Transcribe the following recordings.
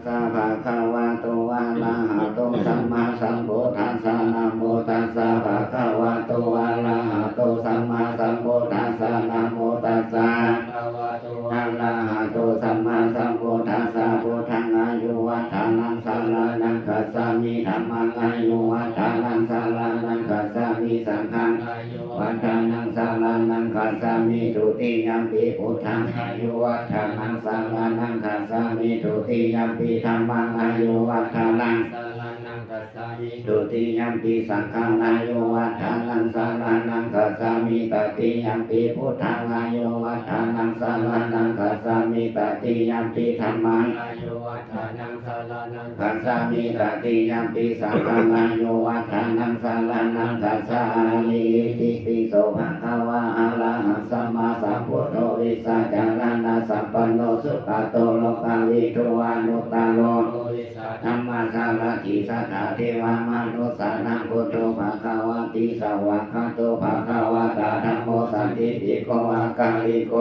สัพพะคะวะโตอะระหะโตสัมมาสัมพุทธัสสะนะโมตัสสะภะคะวะโตอะระหะโตสัมมาสัมพุทธัสสะนะโมตัสสะภะคะวะโตอะระหะโตสัมมาสัมพุทธัสสะพุทธังอายุวัฏานังสารนังคัสสามิธัมมังอายุวัฏานังสารนังคัสสามิสังฆังอายุวัฏานังสารนังคัสสามิทุติยัมปิพุทธังอายุวัฏานังสารนังคัสสามิทุติยัมปิธัมมังอายุวัฏานังสารนังคัสสามิทุติยัมปิสังฆังอายุวัฏานังสารนังคัสสามิตติยัมปิพุทธังอายุวัฏานังสารนังคัสสามิตติยัมปิธัมมังอายุวัฏานังสารนังคัสสามิตติยัมปิสังฆังอายุวัฏานังสารนังคัสสามิติปิโสภะคะวะอะระหะสัมมาสัมพุทโธวิสาจารณะสัพพโนสุขโตโลกาวิทูวานุตตโลธัมมาสารถิสัทธาเทวามนุสสานังพุทโธภะคะวะติสวากขาโตภะคะวะตาธัมโมสันติติโกอากาลิโก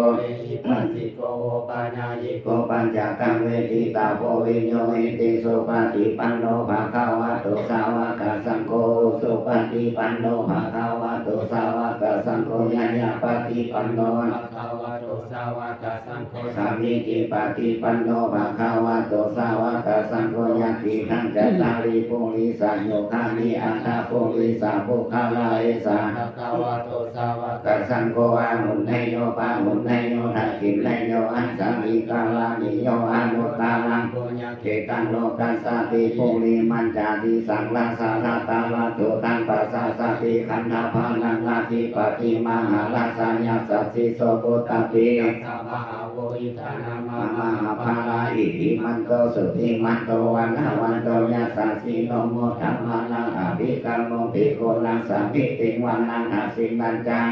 ปัสสิโกปาญายิโกปัญจกังเวทิตาโพวิญโยหิติสุปฏิปันโนภะคะวะโตสาวกสังโฆสุปฏิปันโนภะคะวะโตสาวกสังโฆญาญาปฏิปันโนภะคะวะโตสาวกสังโฆสัมมิติปฏิปันโนภะคะวะโตสาวกสังโฆญาติทังจัตตาริปุริสัญโยคามิอัตถะปุริสาภุคาลาเอสาภะคะวะโตสาวกสังโฆอาหุนไนโยปาหุนไนโยทักขินไนโยอันสามิกาลานิโยอนุตตารังปุญญเขตังโลกัสสติปุริมัญจาติสังลาสาราตาลาโตตังปัสสะสติขันธาภานังอาทิปติมหาลาสัญญาสัสสิโสปุตตะปิสัพพะโวอิทานามามหาภาลาอิทิมันโตสุติมันโตวันนาวันโตยัสสะสีโนโมธัมมานังอภิกรรมโมภิกขุนังสัมภิติวันนังหาสิมันจัง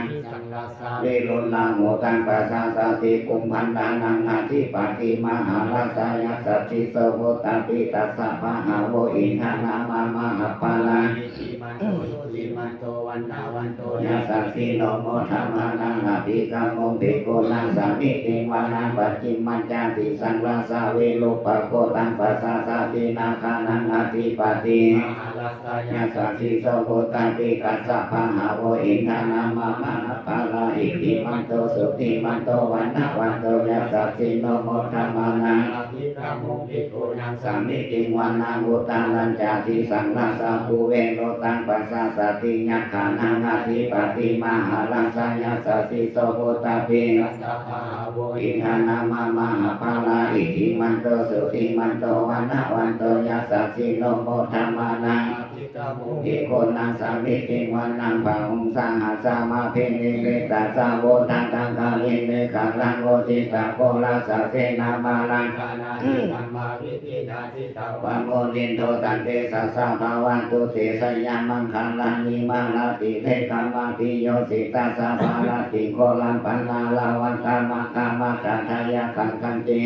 เวรุณังโมตังปัสสะสติกุมพันธานังอาทิปติมหาลาสัญญาสัสสิโสปุตตะปิตัสสะภะคะโวอิทานามามหาภาลาอิทิมันโตสุติมันโตวันนาวันโตยัสสะสีโนโมธัมมานังอภิกรรมโมภิกขุนังสัมภิติวันนังปัจจิมมัญจาติสังวาสาเวโลปะโคตังปัสสะสตินาคานังอาทิปติมหาลาสัญญาสัสสิโสปุตตะปิตัสสะภะคะโวอิทานามามหาภาลาอิทิมันโตสุติมันโตวันนาวันโตยัสสะสีโนโมธัมมานังอภิกรรมโมภิกขุนังสัมภิติวันนังอุตตารัญจาติสังวาสาภูเวโลตังปัสสะสติยัคขานังอาทิปติมหาลาสัญญาสัสสิโสปุตตะปิตัสสะภะคะโวอิทานามามหาภาลาอิทิมันโตสุติมันโตวันนาวันโตยัสสะสีโนโมธัมมานังอภิกรรมโมภิกขุนังสัมภิติวันนังภะหุงสาหัสสมาเพนิเวตัสสะโวทังตังคาลิเนขังลังโวจิตาโกลาสะเสนามาลังคานาทิธัมมาวิธินาทิตาวังโมนินโทตันเตสัสสะภาวันตุเตสยามังคังลานิมาลาติเลกัมมาติโยสิตัสสะภาลาติโกลัมปันนาลาวันตามะกามะกัทายะกังกันติ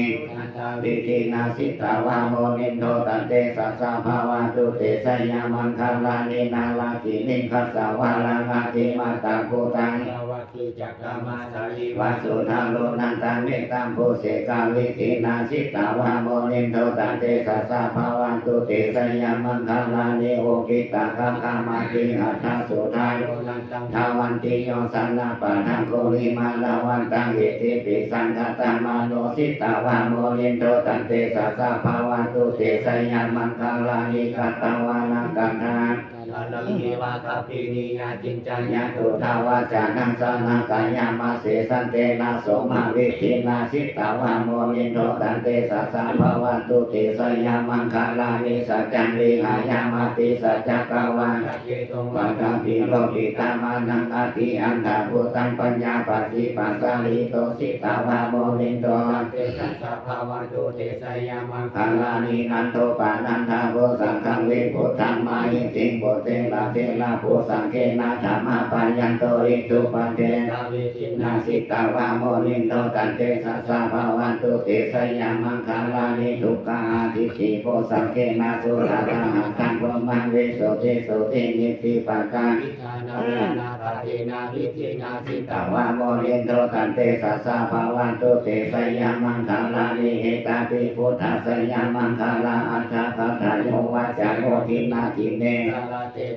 วิธินาสิตาวะโมนินโทตันเตสัสสะภาวันตุเตสยามังคังลานินาลาตินิคัสสะวะลังอาติมาตาภูตังกิจักขามาสาลีวาสุทาโลนันตังเมตตัมโพเสกาวิธินาสิตาวะโมนินโทตันเตสัสสะภาวันตุเตสยามังคังลานิโอกิตาคังคามาติอัตถสุทาโลนันตังทาวันติโยสันนาปะทังโกริมาลาวันตังเอติปิสังฆตามาโนสิตาวะโมนินโทตันเตสัสสะภาวันตุเตสยามังคังลานิกัตตวานังกันทาลังเยวาคาปินิยาจินจัญญาตุทาวาจานังสานากายามาเสสันเตนะโสมาวิธินาสิตาวะโมนินโทตันเตสัสสะภาวันตุเตสยามังคลานิสัจจังวิหายามาติสัจจกวันเกตุปัตตาปิโลกิตามานังอติอันตาภูตังปัญญาปัจจิปัสสาลิโตสิตาวะโมนินโทตันเตสัสสะภาวันตุเตสยามังคลานินันโตปานันทาโวสังฆเวพุทธังมาหิติโบ เตลาเทลาภูสังเกนาธรรมาปายันโตอิทุปันเตนาวิจินาสิตาวาโมนินโตตันเตสัสสะภาวันตุเตสยามังคาลานิทุกขาทิฏฐิโพสังเกนาสุราตาหังคังโรมังเวโสเทโสเทนิติปากาวิธานานาปาเทนาวิจินาสิตาวาโมนินโตตันเตสัสสะภาวันตุเตสยามังคาลานิเหตาปิพุทธสยามังคาลาอัฏฐะพัทธโยวัจจโยทินาทิเน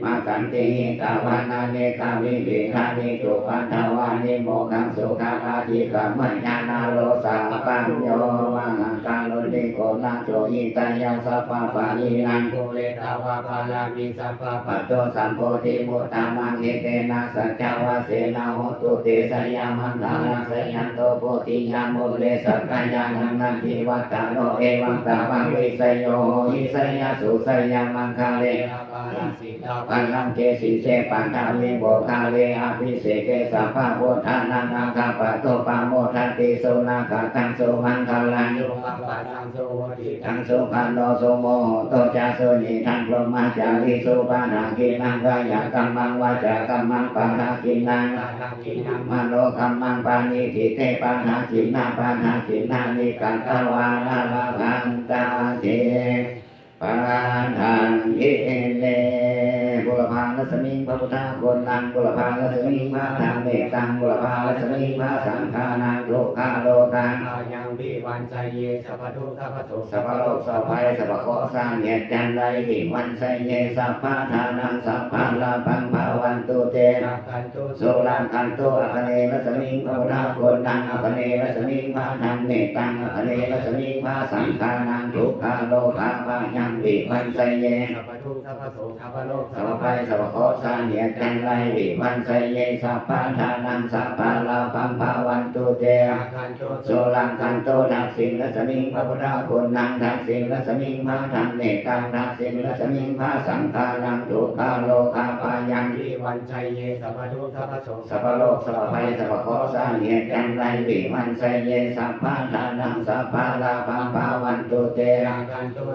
มากันติตาวานาเนกาวิเวทานิจุปันทวานิโมขังสุขาอาทิกามัญญานาโลสาปัญโยวังกาลุนิโกนาโจอิตายาสัพพะปานินังโกเลตาวาปาลามิสัพพะปัตโตสัมโพธิมุตตามังเอเตนะสัจจวะเสนาโหตุเตสยามังคาลังสยันโตโพธิยามุเลสักกายานังนันทิวัตตาโนเอวังตาวังวิสโยหิสยาสุสยามังคาเลปันลังเกสิเสปันทามิโบคาเลอภิเสเกสัพพะโพธานังอาคาปะโตปะโมทันติโสนาคาตังโสมังคาลังโยปัปปะทังโสทิทังโสพันโนโสโมโตจาโสนิทังพรหมาจาริโสปานาคินังกายกัมมังวาจากัมมังปานาคินังมโนกัมมังปานิทิเตปานาคินาปานาคินานิกันตวานาลาคันตาเทปาทังเยเลบุรพาลัสมิงพระพุทธคนนังบุรพาลัสมิงพระธรรมเมตังบุรพาลัสมิงพระสังฆานังโลกาโลกังอายังวิวันใจเยสัพพทุสัพพโสสัพพโลกสัพพายสัพพโคสร้างเหตุจันไดวิวันใจเยสัพพะทานังสัพพะลาภังภาวันตุเตนะกันตุโสรังกันตุอคเนลัสมิงพระพุทธคนนังอคเนลัสมิงพระธรรมเมตังอคเนลัสมิงพระสังฆานังทุกขาโลกาภายังวิวันใจเยสัพพทุสัพพโสสัพพโลกสัพพายสัพพโคสร้างเหตุจันไดวิวันใจเยสัพพะทานังสัพพะลาภังภาวันตุเตโสรังกันตุทักษิณลัสมิงพระพุทธคนนังทักษิณลัสมิงพระธรรมเมตังทักษิณลัสมิงพระสังฆานังทุกขาโลกาภายังวิวันใจเยสัพพทุสัพพโสสัพพโลกสัพพายสัพพโคสร้างเหตุจันไดวิวันใจเยสัพพะทานังสัพพะลาภังภาวันตุเต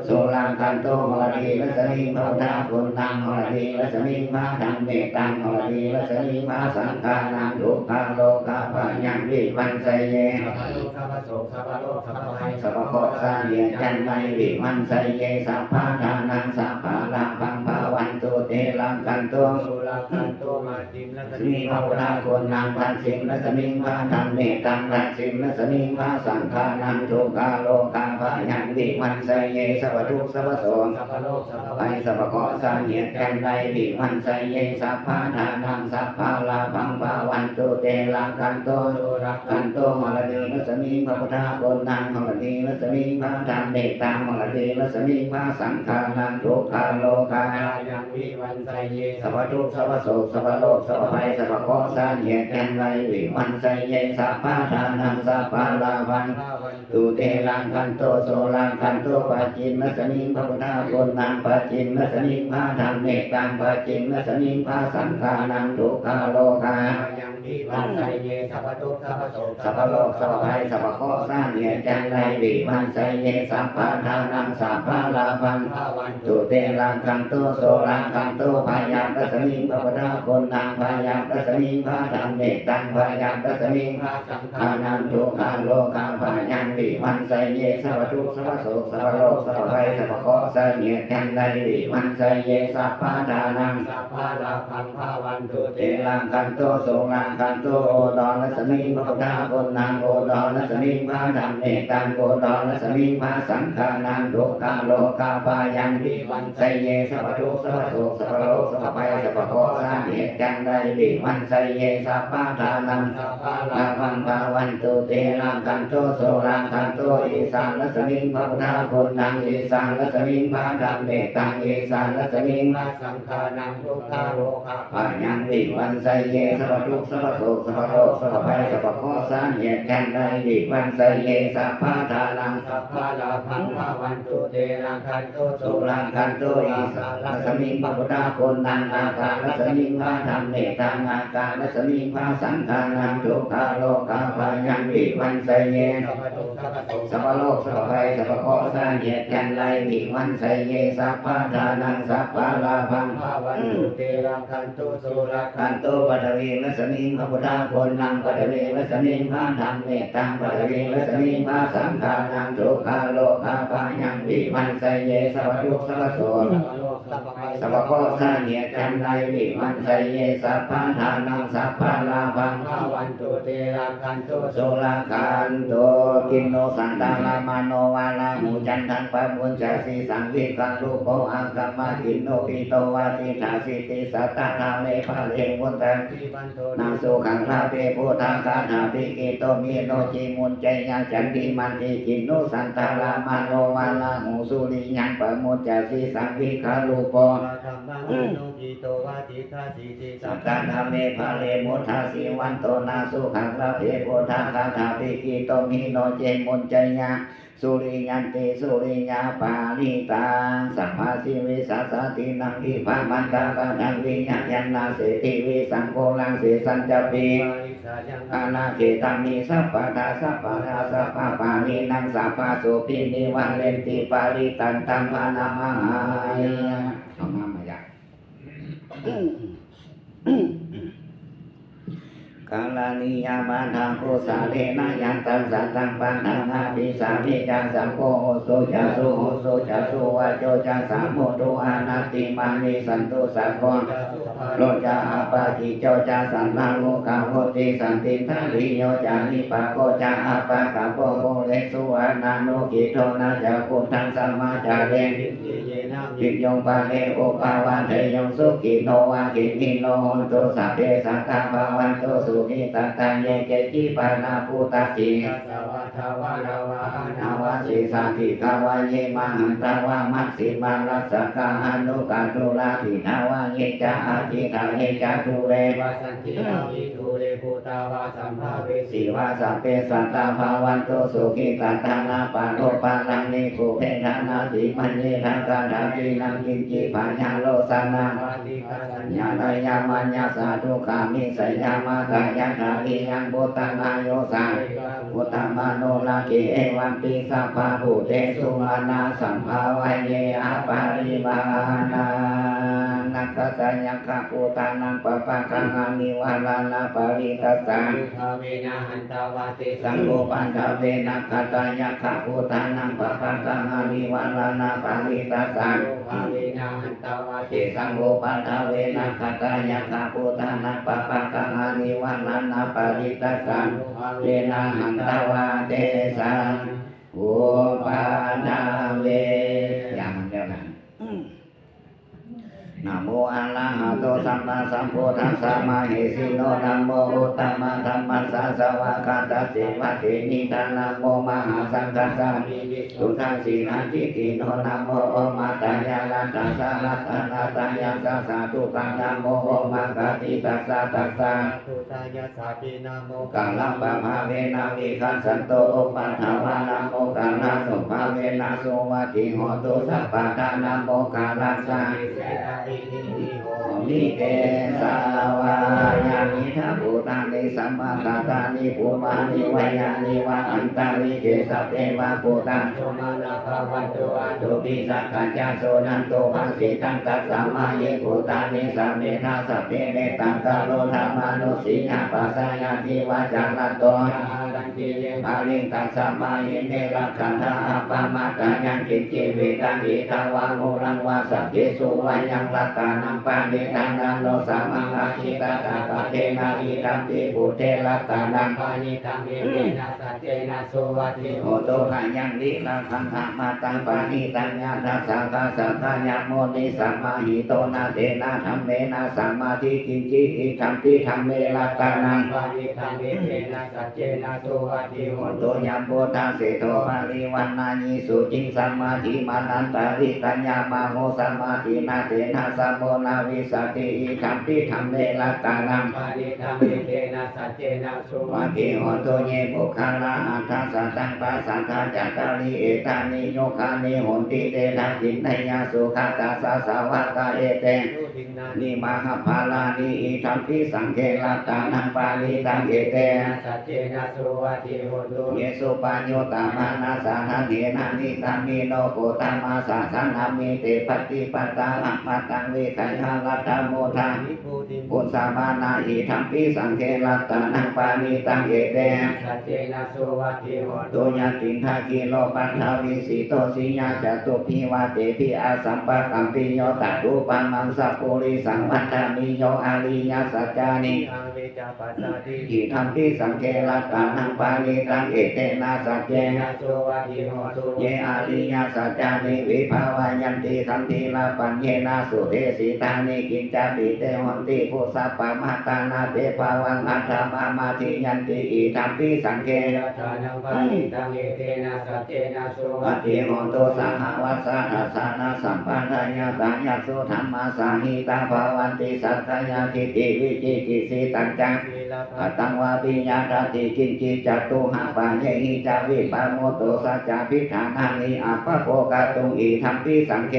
โสรังกันตุมรณีลัสมิงพระพุทธคนนังมรณีลัสมิงพระธรรมเมตังมรณีลัสมิงพระสังฆานังทุกขาโลกาภายังวิวันใจเยสัพพทุสัพพโสสัพพโลกสัพพายสัพพโคสร้างเหตุจันไดวิวันใจเยสัพพะทานังสัพพะลาภังภาวันตุเตรังกันตุโสรังกันตุมาจิมลัสมิงพระพุทธคนนังทักษิณลัสมิงพระธรรมเมตังทักษิณลัสมิงพระสังฆานังทุกขาโลกาภายังวิวันใจเยสัพพทุสัพพโสสัพพโลกสัพพายสัพพโคสร้างเหตุจันไดวิวันใจเยสัพพะทานังสัพพะลาภังภาวันตุเตรังกันตุโสรังกันตุมรณีลัสมิงพระพุทธคนนังมรณีลัสมิงพระธรรมเมตังมรณีลัสมิงพระสังฆานังทุกขาโลกายังวิวันใจเยสัพพทุสัพพโสสัพพโลกสัพพายสัพพโคสร้างเหตุจันไดวิวันใจเยสัพพะทานังสัพพะลาภังตุเตรังกันตุโสรังกันตุปัจจิมลัสมิงพระพุทธคนนังปัจจิมลัสมิงพระธรรมเมตังปัจจิมลัสมิงพระสังฆานังทุกขาโลกายังวิวันใจเยสัพพทุสัพพโสสัพพโลกสัพพายสัพพโคสร้างเหตุจันไดวิวันใจเยสัพพะทานังสัพพะลาภังตุเตรังกันตุโสรังกันตุพายามลัสมิงพระพุทธคนนังพายามลัสมิงพระธรรมเมตังพายามลัสมิงพระสังฆานังทุกขาโลกาภายังวิวันใจเยสัพพทุสัพพโสสัพพโลกสัพพายสัพพโคสร้างเหตุจันไดวิวันใจเยสัพพะทานังสัพพะลาภังภาวันตุเตรังกันตุโสรังกันตุโอดรลัสมิงพระพุทธคนนังโอดรลัสมิงพระธรรมเมตังโอดรลัสมิงพระสังฆานังทุกขาโลกาภายังวิวันใจเยสัพพทุสัพพโสสัพพโลกสัพพายสัพพโคสร้างเหตุจันไดวิวันใจเยสัพพะทานังสัพพะลาภังภาวันตุเตรังกันตุโสรังกันตุอีสานลัสมิงพระพุทธคนนังอีสานลัสมิงพระธรรมเมตังอีสานลัสมิงพระสังฆานังทุกขาโลกาภายังวิวันใจเยสัพพทุสัพพโสสัพพโลกสัพพายสัพพโคสร้างเหตุจันไดวิวันใจเยสัพพะทานังสัพพะลาภังภาวันตุเตรังกันตุโสรังกันตุอีสานลัสมิงพระพุทธคนนังอาการลัสมิงพระธรรมเมตังอาการลัสมิงพระสังฆานังทุกขาโลกาภายังวิวันใจเยสัพพทุสัพพโสสัพพโลกสัพพายสัพพโคสร้างเหตุจันได วิวันไสเยสัพพะทานังสัพพะลาภังภาวันตุเตรังคันตุสุรักขันตุปัตเวนัสมิงพระพุทธคนนังปัตเวนัสมิงพระธรรมเมตตังปัตเวนัสมิงพระสังฆานังทุกขาโลกาปายังวิวันไสเยสัพพะทุกสัพพะโสสัพพะโคสาเนียจันไดวิวันไสเยสัพพะทานังสัพพะลาภังภาวันตุเตรังคันตุสุรักขันตุกินโนสันตาลามโนวาลาหูจันทังปะมุญจสีสังวิกังรูปโภอังคัมมากินโนปิโตวาติถาสิติสัตตะธรรมเมภะเลวุตังนางสุขังลาเปโพธาคาถาปิกิโตมีโนจิมุนใจญาจันติมันติกินโนสันตาลามโนวาลาหูสุริยังปะมุญจสีสังวิกังรูปโภสัตตะธรรมเมภะเลมุทาสิวันโตนาสุขังลาเปโพธาคาถาปิกิโตมีโนจิมุนใจญาสุริยันติสุริยาปาลิตาสัมมาสิวิสัสสตินังทิภามันตาปะทังวิญญาณยันนาเสติวิสังโฆลังเสสัญจปีอาณาเขตังนิสัพพะทาสัพพะทาสัพพะปานินังสัพพะโสปินิวันเลนติปาริตันตัมมานามหายเอามายะกาลานิยามาทางโคสาเลนะยันตังสัตตังปันทังอาภิสามิจังสังโฆโหโสจาสุโหโสจาสุวาโจจาสามโมตุอานาติมานิสันตุสัพพะโลจาอาปาจิโจจาสันนาโลกาโหติสันติทาริโยจานิปะโกจาอาปะกะโปโกเลสุอานาโนกิโตนาจาคุทังสัมมาจาเรจิตยงปาเลโอปาวาเทยงสุขิโนวากิมิโนโหตุสัพเพสัตตาภาวันตุสุขิตตังเยเกจิปานาภูตติสวัทวะลาวะนาวะสิสาธิกาวะเยมหันตาวะมัสสิมารัสสกาอนุกาตุลาทินาวะเยจาอาจิตาเยจาตุเรวะสันตินาวิทุเรภูตาวะสัมภาเวสีวะสัพเพสัตตาภาวันตุสุขิตตังนาปาโนปานังนิภูเพทานาติมัญเยทังกานาตินังกินจิปัญญาโลสานังญาณยามัญญาสาธุขามิสยามากายาทาริยังพุทธังอายุสังพุทธมโนลากิเอวัมปิสัพพะภูเตสุมานาสัมภาวะเยอาปาริมานานักขะยังขะพุทธานังปะปะกังอานิวาลานาปริตัสสะเวนะหันตาวะติสังโฆปันทเวนักขะยังขะพุทธานังปะปะกังอานิวาลานาปริตัสสะเวนะหันตาวะติสังโฆปันทเวนักขะยังขะพุทธานังปะปะกังอานิวาลานาปริตัสสะเวนะหันตาวะเตสังอุปาทาเวอย่างเดียวกันนะโมอะระหะโตสัมมาสัมพุทธัสสะมะเหสีโนนะโมอุตตมะธัมมัสสะสวะคาตสิวะเทนิทานะโมมหาสังฆัสสะสุทังสีนาจิติโนนะโมโอมาตายาลัตตัสสะรัตนาตายาสัสสะทุกังนะโมโอมากาติตัสสะตัสสะทุตายาสัพพินะโมกังลัมปะภาเวนะวิคัสสันโตอุปัฏฐาวานะโมกังนะสุภาเวนะสุวัติโหตุสัพพะทานะโมกาลัสสะนิเตสาวายานิทัพพุตานิสัมมาตาตานิภูมานิวายานิวะอันตาริเกสัพเพวะพุตังโสมานะภาวันตุอันตุปิสักกัญจโสนันโตภังสิตังตัสสะมาเยพุตานิสัมเมธาสัพเพเนตังกะโลธรรมานุสิยาปัสสยาทิวาจารัตโตตังกิเลภาลิงตัสสะมาเยเนรักขันธาปะมาตายังกิจจิเวตังอิทาวะโมรังวาสัพเพสุวายังรัตตานังปานิทังนันโนสัมมังอาคิตาตาปะเทนาอิตัมปิปุเทรัตตานังปานิทังเอเมนะสัจเจนะโสวัติโหโตหายังวิลังคังหามาตังปานิตังญาทัสสะกาสัทธายโมนิสัมมาหิโตนะเตนะธัมเมนะสัมมาทิกินจิอิธัมปิธัมเมรัตตานังปานิทังเอเมนะสัจเจนะโสวัติโหโตยัมโพธาเสโทภาริวันนายิสุจิงสัมมาทิมานันตาริกัญญามาโมสัมมาทินาเตนะสัมโมนาวิสติอิธัมปิธัมเมรัตตานังปานิธัมเมเตนะสัจเจนะโสวัติโหโตเยปุคาลาอัฏฐสัตตังปัสสัทธาจัตตาริเอตานิโยคานิโหติเตทักขินนยาสุขตาสาสาวกาเอเตนิมหภาลานิอิธัมปิสังเขรัตตานังปาลิตังเอเตนะสัจเจนะโสวั ทิโหตุ เยสุปัญโยตามานาสานาเนนานิกามิโนโกตามาสาสนามิเตปฏิปตาอัปปตังเวขัยหาลัตตโมทาปุสามานาอิธรรมปิสังเขลัตตานังปานิตังเอเต สัจเจนะโสวัตถิโห โต ตุ ยตินทากิโลปันทาวิสิโตสิยาจตุพิวาเตพิอาสัมปะกัมปิโยตัตุปังมังสัพปุริสังวัฏฐามิโยอาริยสัจจานิ อังเวจาปัสสะติ อิธรรมปิสังเขลัตตานังปานิตังเอเตนะสัจเจ นะโสวัตถิโหตุ เยอาริยสัจจานิวิภาวายันติคันติลาปัญเยนะสุเทสิตานิกินจาปิเตหันติภูสัพปะมาตานาเตภาวังอัตถมามาทิยันติอิธรรมปิสังเข ทานังปานิตังเอเตนะสัจเจนะโสวั วั ต ต ถิ ถิโหตุสังฆวัสสะทัสสะนะสัมปันธายาตายาสุธรรมาสาหิตาภาวันติสัตตยาทิฏฐิวิจิกิจสิตัญจัง มีลาภ อตังวาปิญาตติกินจิจตุหะปัญเยหิจาวิปโมโตสัจจพิธานานิอัปปโภกตุงอิธัมปิสังเข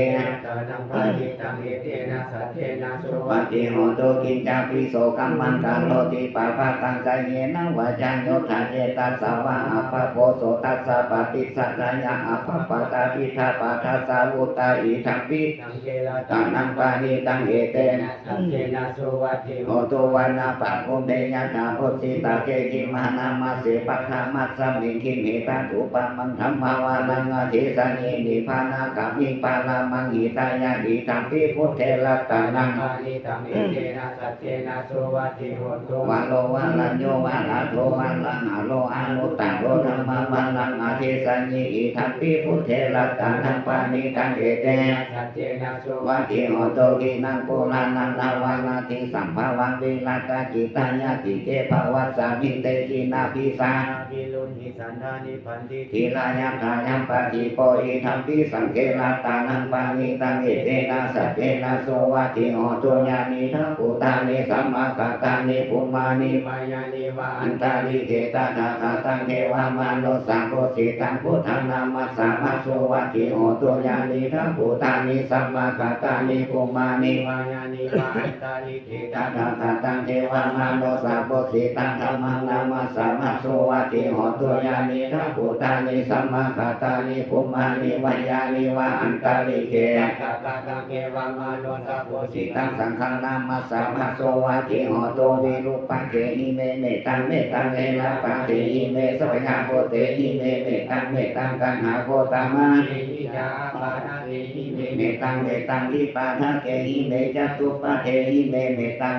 ทานังปานิตังเอเตนะสัจเจนะโสวั วั ต ต ถิ ถิโหตุกินจาปิโสกัมมันตังโลติปะปะตังกายเยนะวาจาโยธาเจตัสสาวะอัปปโภโสตัสสะปฏิสัจจายะอัปปปะตาปิธาปัฏฐสาวุตตาอิธัมปิ สังเกลา ตานังปานิตังเอเต นะสัจเจนะโสวัตถิ โหตุวันนาปะคุเมยะตาพุทธิตาเกกิมหานามาเสปัฏฐามัสสมิงคิมิตาตุปะมังธัมมาวานังอธิสันนินิพพานาคามิปาลามังหิตายะอิธัมปิพุทเทลัตตานัง ปานิตังเอเตนะสัจเจนะโสวัตถิโหตุ วะโลวะลัญโยวะลาโทวะลังอะโลอานุตตะโลธรรมะวะลังอธิสันนิอิธัมปิพุทเทลัตตานังปานิตังเอเต สัจเจนะโส วัตถิโหตุกินังปุรานังนาวานาติสัมภาวังวิรัตจิตายะติเกภวัสสามิเตกินาภิสา วิรุณหิสันธานิพันธิ ทีลายัมทายัมปะจิโปอิธัมปิสังเกลัตตานังปานิตังเอเตนะสัจเจนะโสวัตถิโหตุญาณิทัพพุตานิสัมมากัตตานิภูมานิ มายานิวา อันตาลิเกตาทาคาตังเทวามานโนสังโฆสิตังพุทธังนามัสสะมะโสวัตถิโหตุญาณิทัพพุตานิสัมมากัตตานิภูมานิ มายานิวาอันตาลิเก ตาทาคาตังเทวามานโนสังโฆสิตังธัมมังนามัสสะมะโสวัตถิโหตุญาณิทัพพุตานิสัมมากัตตานิภูมานิวายานิวะอันตาลิเก ตาตาตังเกวามาโนสัพโพสิ สิ ตั ตั ง งสังฆนามัสสะมะโสวัตถิโหตุวิรูปังเกหิเมเมตังเมตังเอลาปังเกหิเมสัพพะโพเตหิเมเมตังเมตังกันหาโคตามา เมหิยาปานาเอหิเม เมตังทิปาทะเกหิเมจัตุปะเทหิเมเมตั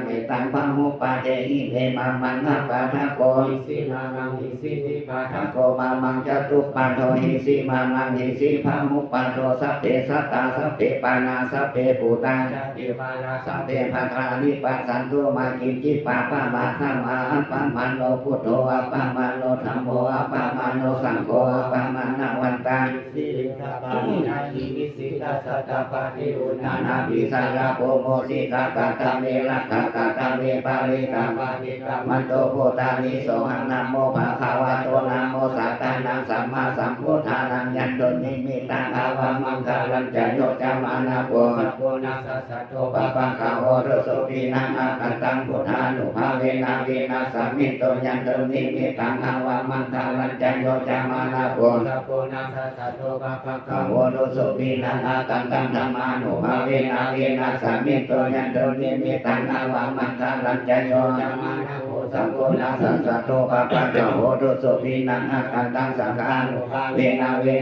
งพะหุปะเทหิเมมามังนะปะทะโก หิสิมามังหิสิติปา ทะ ทะ โกมามังจัตุปะโทหิสิมามังหิสิพะหุปะโทสัพเพสัตตาสัพเพปานาสัพเพปูตา จัตติวารา สั สั พ พ เพ เพ ภัตรานิปัสสันตุมากินจิปาปะมาฆมาอัปปะมันโนพุทโธอัปปะมันโนธัมโมอัปปะมันโนสังโฆอัปปะมันนวันตา สิริสปานินาหิวิสิตาสัตตปาติอุณา นา นา นา ภิ ปิสาราโพโมสิกากาตาเมลักขากาตาเมปาริตา ปานิกา มันโตโพธานิโสหังนะโมภะคะวะโตนะโมสัตตานังสัมมาสัมพุทธานังยันโตนิมิตังอาวามังคารัญจโยจามานาโป สัพโพนัสสะโต ปะปังคาโหรสตินังอาคันตังพุทธานุภาเวนะเวนะสัมมิโตยันโตนิมิตังอาวามังคารัญจโยจามานาโป สัพโพนัสสะโตปะปะ คา คะ โหรสตินังอาคันตังธรรมานุภาเวนะเวนะสัมมิโตยันโตนิมิตังอาวามังคารัญจโยจามานาโปสัพโพนัสสะโตปะปังคาโหรสตินังอาคันตังสังฆานุภาเว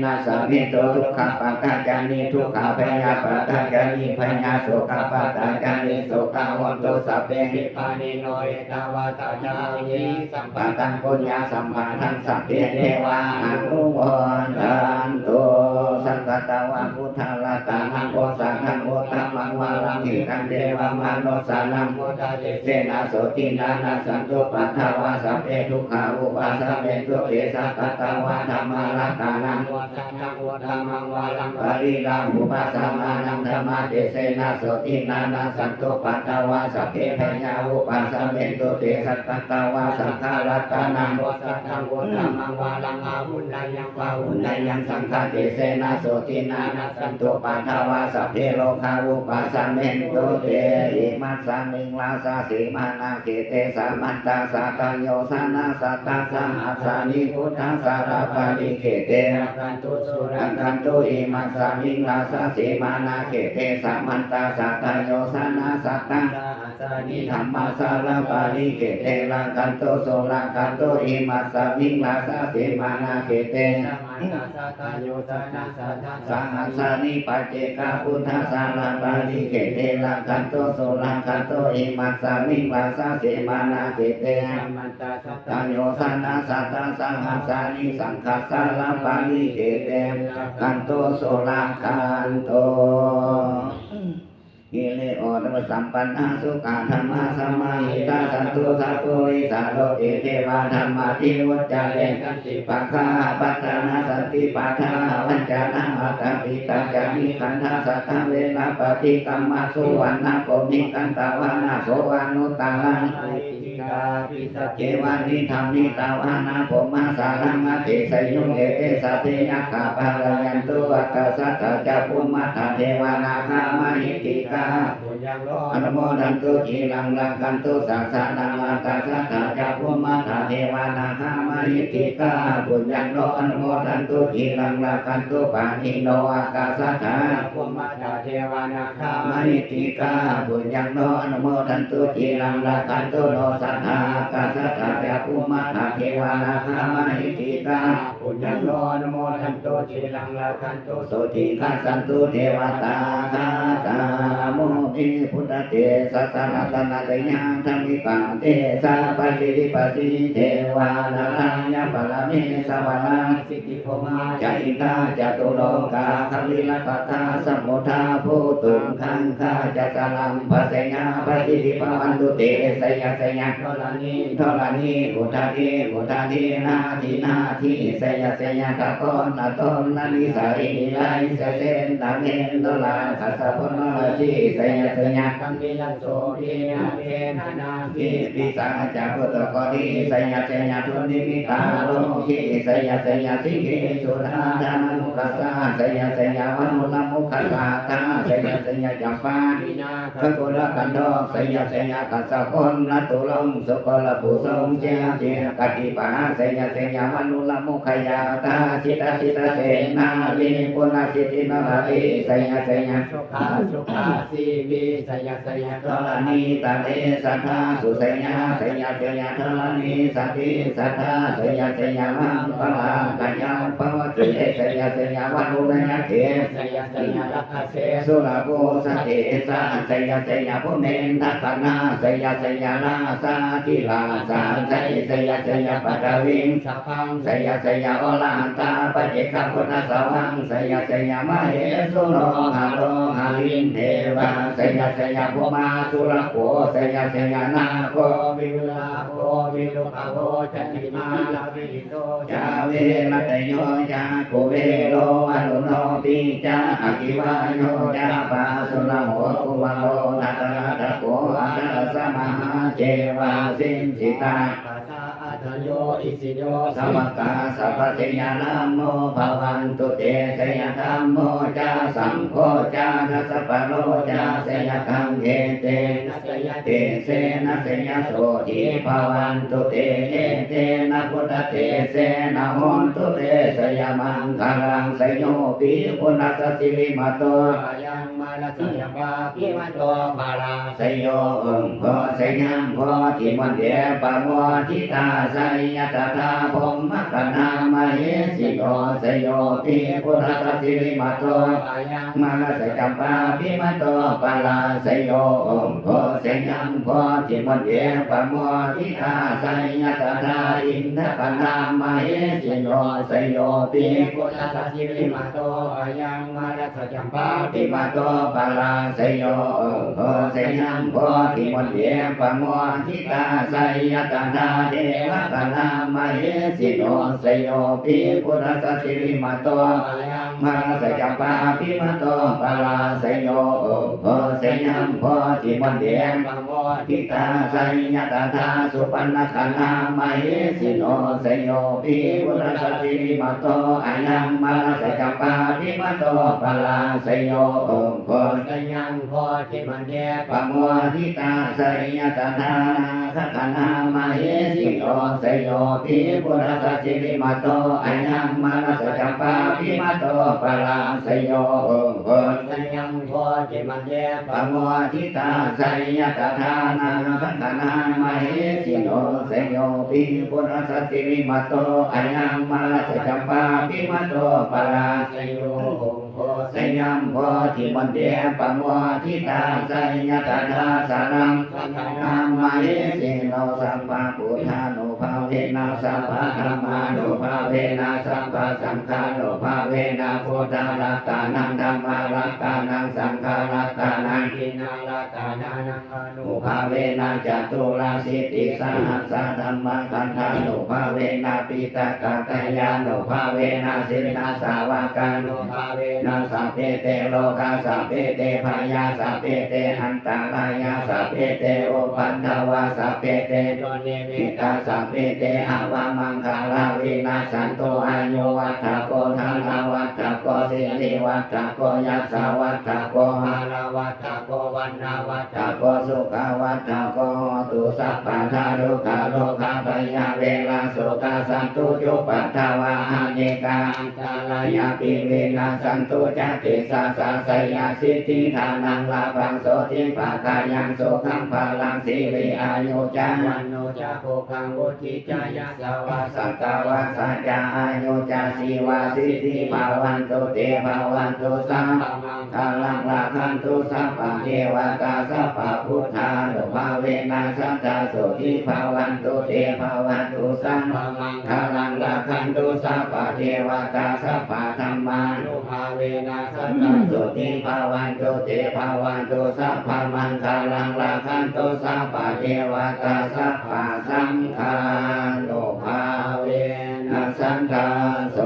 นะสัมมิโตทุกขปัฏฐาจานิทุกขพยาปัฏฐาจานิพยาโสขปัฏฐาจานิโสขวันโตสัพเพ ปิปานิโนเอตาวาตาจายิสัม ปะตังปุญญาสัมภาทังสัพเพเทวาอนุโมทันตุสังฆตวาพุทธลัตตานังโอสังฆังโอตัมมังวาลังหิตังเทวามานโนสานัง โมตาเจ เสนาโสตินานาสันตุปัฏฐาวาสัพเพทุกขาอุปาสัพเพทุเอสัพพตวาธรรมาลัตตานัง โมตังนังโมตังมังวาลัง ปริลังอุปาสัมมานังธรรมาเตเสนาโสตินานาสันตุปัฏฐาวาสัพเพพยาอุปาสัพเพทุเอสัพพตวาสังฆารัตตานัง โมตังนังโมตังมังวาลังอาหุนนายังปาหุ อุ น ณ นา ยังสังฆาเตเสนาโสตินานาสันตุปัฏฐาวาสัพเพโลกาวุปาสัมเมนตุ เตอิมัสสมิงลาสาสีมานาเขเตสามันตาสาตโยสานาสัตตาสาหัสสานิพุทธัสสาราปานิเขเตกันตุสุรั อั ง งคันตุอิมัสสมิงลาสาสีมานาเขเตสามันตาสาตโยสานาสัตตา สาหัสานิ นิธรรมาสารปาริเกเตลังกันโตโสลังกันโตอิมัสสมิงลาสาสีมานาเขเต สัมมันตาสัตตโยสานาสัตตา สาหัสสานิปัจเจกาพุทธสารปาริเกเตลังกันโตโสลังกันโตอิมัสสมิงลาสาสีมานาเขเต สัมมันตาสัต ตโยสานาสัตตาสังหัสสานิสังฆสารปาริเกเตกันโตโสลังกันโตกิเลโอตมสัมปันนาสุขาธรรมะสัมมาหิตาสันตุสัพพุริสาโลเอเทวาธรรมะทิวัจจาเรกันติปัคคาปัตตนาสันติปัฏฐาวัญจานาอัตตปิตาจามิขันธาสัทธเวนะปฏิกรรมสุวรรณโกมิกันตาวานาโสวานุตาลัง ไอติกาปิสัจ เจวันนิธรรมนิตาวานาผมมาสารังอาทิสยุงเอเตสัพเพยักขาภาลยันตุอัตตสัตตะจะภูมัตถเทวานาคามหิติกา บุญยังร้อ อน นุโมทันตุจีรังรังกันตุสัสสะนังอาตาสัตตะจะภูมัตถเทวานาคามหิติกาบุญยังโนอนุโมทันตุจีรังรังกันตุปานิโนอากาสัตถะ ภูมิตาเทวานาคา มหิติกาบุญยังโนอนุโมทันตุจีรังรังกันตุโนสัทธากาสัตถะจะภูมัตถเทวานาคามหิติกา บุญยังร้อนโมทันโตชิลังลาคันโต โสติฆาสันตุเทวตาคาตาโมภิพุทธเตสัสสะรัตนาเตยังธรรมิกาเตสาปฏิริปัสสิเทวานารังยะปะละเมสวานัง สิทธิโภมา จอิตาจตุโลกาคัมลิลปัตตาสัมโมทาภูตุงคังคาจัสลัมภเสยาปฏิริภวันตุเตสยสย โนลานี ทรณีพุทธาทีนาทีสยสยกะโกนาตนนานิสัยนิไลเสเสนตาเมนโดลาขัสสะพนลจีสยสย กัมมิลันโสทีนาเทนานา กิปิสาจักพุตโกติสยสยทุนิมิตาโลกิสยสยสิกิสุธาธานุขัสสะสยสยวันุลมุขัสสะตาสยสยจัมปา วินา พระกุลกันโดสยสยขัสสะคนนัตุลงสุกลปุสงเจเจกติปาสยสยวันุลมุขยาตาสิตาเสนาลีปุณสิตินาลีสยสย สุขาสีวิสยสย ทรณีตาเตสัทธาสุสยาสยสยทรณีสัตติสัทธาสยสยมังคลาตยังภวตุสยสยวันุนยเถ สยสยรักเส สุรโภสติสาสยสยพุเมนทัตนาสยสยนาสาธิลาสาสยสยปัตวิง สัพพัง สยสยโอลาตาปเจกพุทธสวังสยสยมเหสุโรหะโรหะลินเทวาสยสยภูมาสุรโขสยสยนาโค วิลาโกวิลุปโกจันติมาลาวิโต จาเวมัตโยจาโคเวโลอนุโนปิจาอคิวายโยจาปาสุนโหกุมโลนัตระตะโกอัตตสมหาเจวาสินสิตา ปัสสะอัตโยอิสิโย สมกาสัพพะยานาโมภวันตุเตสยธรรมโมจาสังโฆจาทัสสะปะโลจาสยคังเยเต นัสย เตเสนะสยโสทิภวันตุเตเอเตนะพุทธเตเสนะโหนตุเตสยมังคลังสยโยปิปุณสสสิริมาโต ยังมาลสยปาพิวันโตบาลา สยโยโพสยังโพทิมันเดปะโมทิตาสยตถาพมมกนามเหสิโยสยโยปิปุณสสสิริมาโต ยัง มาลสจัมปาพิมาโตปาลาสยโยโพสยังโพทิมันเดปะโมทิตาสยตถาอินทปนามเหสิโยสยโยปิ พุทธสัจจิริมาโตยังมาลสจัมปา ปิมาโตปาลาสยโยโพสยังโพทิมันเดปะโมทิตาสยตถาเทวะปนามเหสิโยสยโยปิปุณสสสิริมาโต ยัง มาสจัมปาปิมโตปาลาเสยโยโพเสยังโพธิมนเดียนปโมทิตาไสยตถาสุปันนคณามหิสิโนเสยโยปิปุรสติมโตอายังมาสจัมปาปิมโตปาลาเสยโยโพเสยังโพธิมนเดียนปโมทิตาไสยตถาคณามหิสิโนเสยโยปิปุรสติมโตอายังมาสจัมปาปิมโตปาลาเสยโยโพเสยังโพธิมนเดียนปโมทิตาไสยตถาคณามหิสิโนเสยโยปิปุรสติมโตอายังมาสจัมปาปิมโตปาลาเสยโยโพเสยังโพธิมนเดียนปโมทิตาไสยตถาสานังคณามหิสิโนสัมปะพุทธานุภาเวนะสัมปะธัมมานุภาเวนะสัมปะสังฆานุภาเวนะพุทธารัตตานังธัมมารัตตานังสังฆารัตตานังทินารัตตานังอนุภาเวนะจตุราสิติสหัสสะธัมมังคันธานุภาเวนะปิตกะตยานุภาเวนะสินาสาวกานุภาเวนะสัพเพเตโลกาสัพเพเตภายาสัพเพเตอันตรายาสัพเพเตโอปันทวาสัพเพเตโยนิมิตาสัพเพเตอวามังคาลาวินาสันโตอายุวัฏฏโกธานาวัฏฏโกสิริวัฏฏโกยัสสาวัฏฏโกหาราวัฏฏโกวันนาวัฏฏโกสุขวัฏฏโกตุสัพพะทารุขาโลกาปยาเวลาสุขสันตุจุปัฏฐาวาหาเนกาอันตรายาปิเวนะสันตุจติสาสาสยาสิทธิฐานังลาภังโสติปะกายังโสขังพลังสิริอายุจาวันโนจาโภคังวุฒิจายาสวาสัตตวาสัจจาอายุจาสีวาสิทธิภาวันตุเตภาวันตุสัมมังคลังลาคันตุสัพพะเทวตาสัพพะพุทธานุภาเวนะสัทธาโสติภาวันตุเตภาวันตุสัมมังคลังลาคันตุสัพพะเทวตาสัพพะธัมมานุภาเวนะสัทธาโสติภาวันตุเตภาวันตุสัพพะมังคลังลาคันตุสัพพะเทวตาสัพพะสังฆานุภาเวนะสัทธาโส